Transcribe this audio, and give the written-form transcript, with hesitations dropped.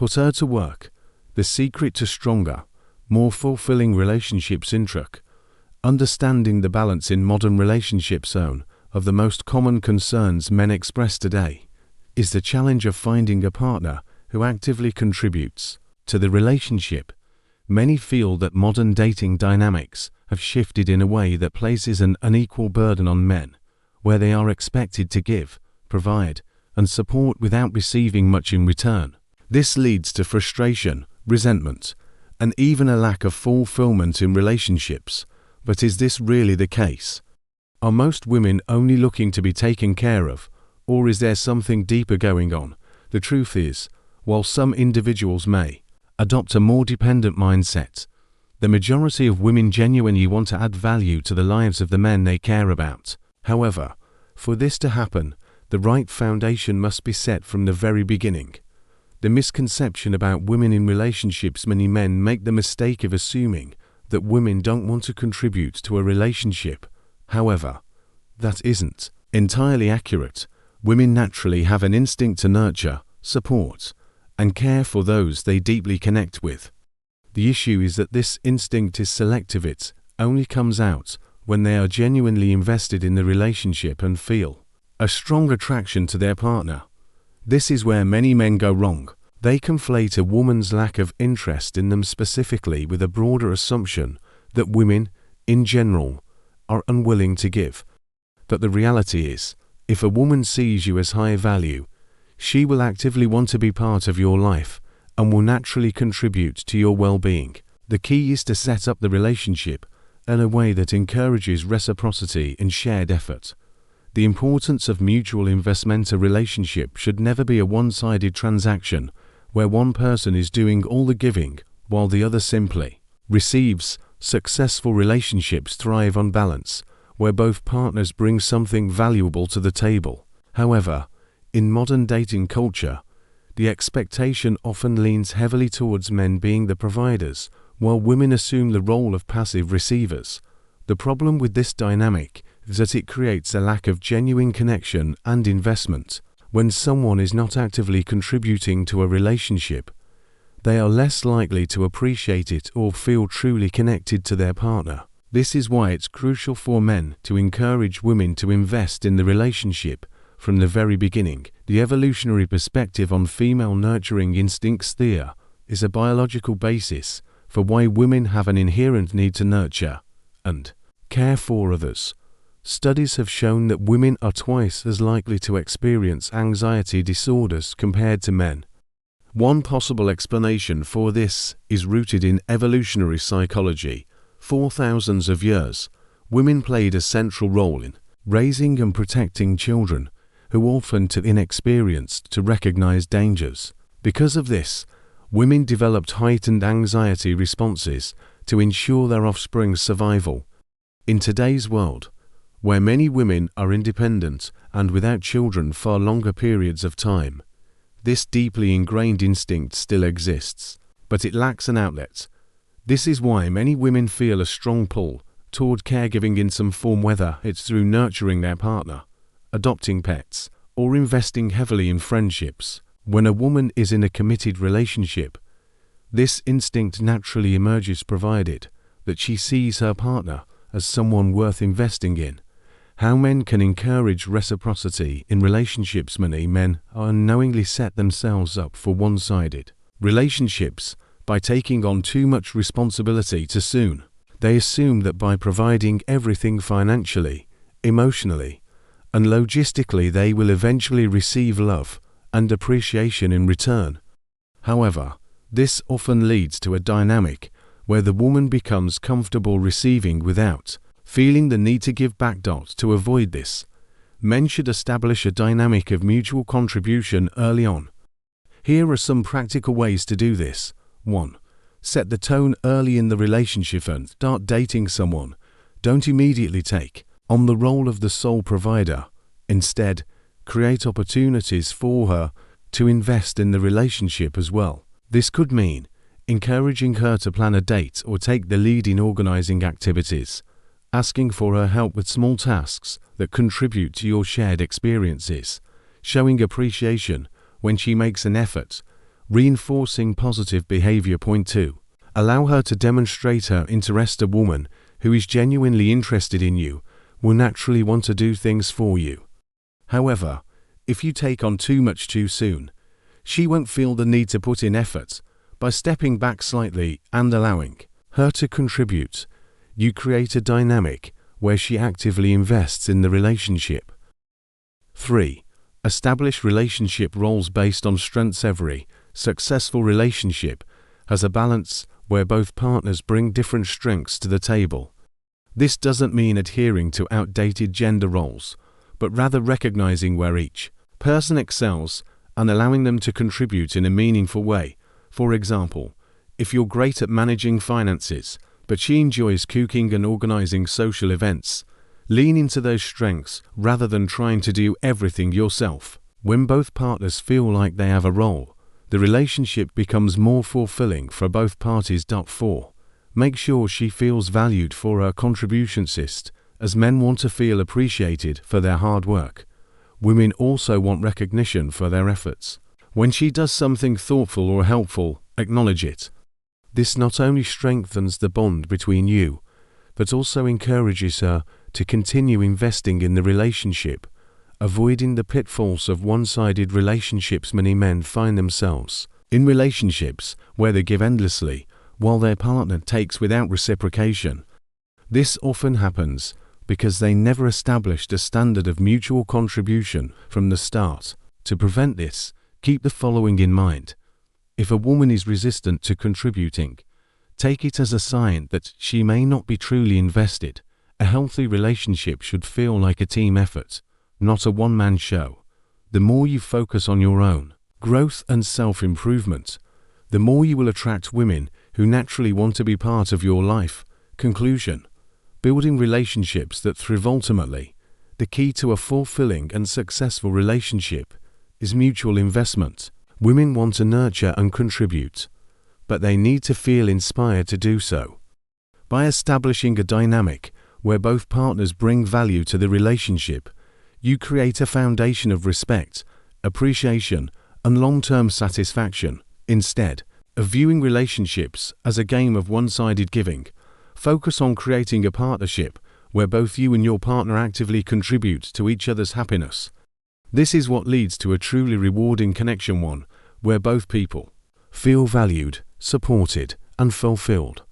Put her to work. The secret to stronger, more fulfilling relationships intric. Understanding the balance in modern relationships. Zone of the most common concerns men express today is the challenge of finding a partner who actively contributes to the relationship. Many feel that modern dating dynamics have shifted in a way that places an unequal burden on men, where they are expected to give, provide, and support without receiving much in return. This leads to frustration, resentment, and even a lack of fulfillment in relationships. But is this really the case? Are most women only looking to be taken care of, or is there something deeper going on? The truth is, while some individuals may adopt a more dependent mindset, the majority of women genuinely want to add value to the lives of the men they care about. However, for this to happen, the right foundation must be set from the very beginning. The misconception about women in relationships: many men make the mistake of assuming that women don't want to contribute to a relationship. However, that isn't entirely accurate. Women naturally have an instinct to nurture, support, and care for those they deeply connect with. The issue is that this instinct is selective. It only comes out when they are genuinely invested in the relationship and feel a strong attraction to their partner. This is where many men go wrong. They conflate a woman's lack of interest in them specifically with a broader assumption that women, in general, are unwilling to give. But the reality is, if a woman sees you as high value, she will actively want to be part of your life and will naturally contribute to your well-being. The key is to set up the relationship in a way that encourages reciprocity and shared effort. The importance of mutual investment. A relationship should never be a one-sided transaction where one person is doing all the giving while the other simply receives. Successful relationships thrive on balance, where both partners bring something valuable to the table. However, in modern dating culture, the expectation often leans heavily towards men being the providers, while women assume the role of passive receivers. The problem with this dynamic is that it creates a lack of genuine connection and investment. When someone is not actively contributing to a relationship, they are less likely to appreciate it or feel truly connected to their partner. This is why it's crucial for men to encourage women to invest in the relationship from the very beginning. The evolutionary perspective on female nurturing instincts. There is a biological basis for why women have an inherent need to nurture and care for others. Studies have shown that women are twice as likely to experience anxiety disorders compared to men. One possible explanation for this is rooted in evolutionary psychology. For thousands of years, women played a central role in raising and protecting children, who often too inexperienced to recognize dangers. Because of this, women developed heightened anxiety responses to ensure their offspring's survival. In today's world, where many women are independent and without children for longer periods of time, this deeply ingrained instinct still exists, but it lacks an outlet. This is why many women feel a strong pull toward caregiving in some form, whether it's through nurturing their partner, adopting pets, or investing heavily in friendships. When a woman is in a committed relationship, this instinct naturally emerges, provided that she sees her partner as someone worth investing in. How men can encourage reciprocity in relationships. Many men unknowingly set themselves up for one-sided relationships by taking on too much responsibility too soon. They assume that by providing everything financially, emotionally, and logistically, they will eventually receive love and appreciation in return. However, this often leads to a dynamic where the woman becomes comfortable receiving without feeling the need to give back. To avoid this, men should establish a dynamic of mutual contribution early on. Here are some practical ways to do this. 1. Set the tone early in the relationship and start dating someone. Don't immediately take on the role of the sole provider. Instead, create opportunities for her to invest in the relationship as well. This could mean encouraging her to plan a date or take the lead in organizing activities, asking for her help with small tasks that contribute to your shared experiences, showing appreciation when she makes an effort, Reinforcing positive behavior. Point 2. Allow her to demonstrate her interest. A woman who is genuinely interested in you will naturally want to do things for you. However, if you take on too much too soon, she won't feel the need to put in effort. By stepping back slightly and allowing her to contribute, you create a dynamic where she actively invests in the relationship. 3. Establish relationship roles based on strengths. Every successful relationship has a balance where both partners bring different strengths to the table. This doesn't mean adhering to outdated gender roles, but rather recognizing where each person excels and allowing them to contribute in a meaningful way. For example, if you're great at managing finances, but she enjoys cooking and organizing social events, lean into those strengths rather than trying to do everything yourself. When both partners feel like they have a role, the relationship becomes more fulfilling for both parties. 4. Make sure she feels valued for her contributions. As men want to feel appreciated for their hard work, women also want recognition for their efforts. When she does something thoughtful or helpful, acknowledge it. This not only strengthens the bond between you, but also encourages her to continue investing in the relationship, avoiding the pitfalls of one-sided relationships. Many men find themselves in relationships where they give endlessly while their partner takes without reciprocation. This often happens because they never established a standard of mutual contribution from the start. To prevent this, keep the following in mind. If a woman is resistant to contributing, take it as a sign that she may not be truly invested. A healthy relationship should feel like a team effort, not a one-man show. The more you focus on your own growth and self-improvement, the more you will attract women who naturally want to be part of your life. Conclusion: building relationships that thrive. Ultimately, the key to a fulfilling and successful relationship is mutual investment. Women want to nurture and contribute, but they need to feel inspired to do so. By establishing a dynamic where both partners bring value to the relationship, you create a foundation of respect, appreciation, and long-term satisfaction. Instead of viewing relationships as a game of one-sided giving, focus on creating a partnership where both you and your partner actively contribute to each other's happiness. This is what leads to a truly rewarding connection, one where both people feel valued, supported, and fulfilled.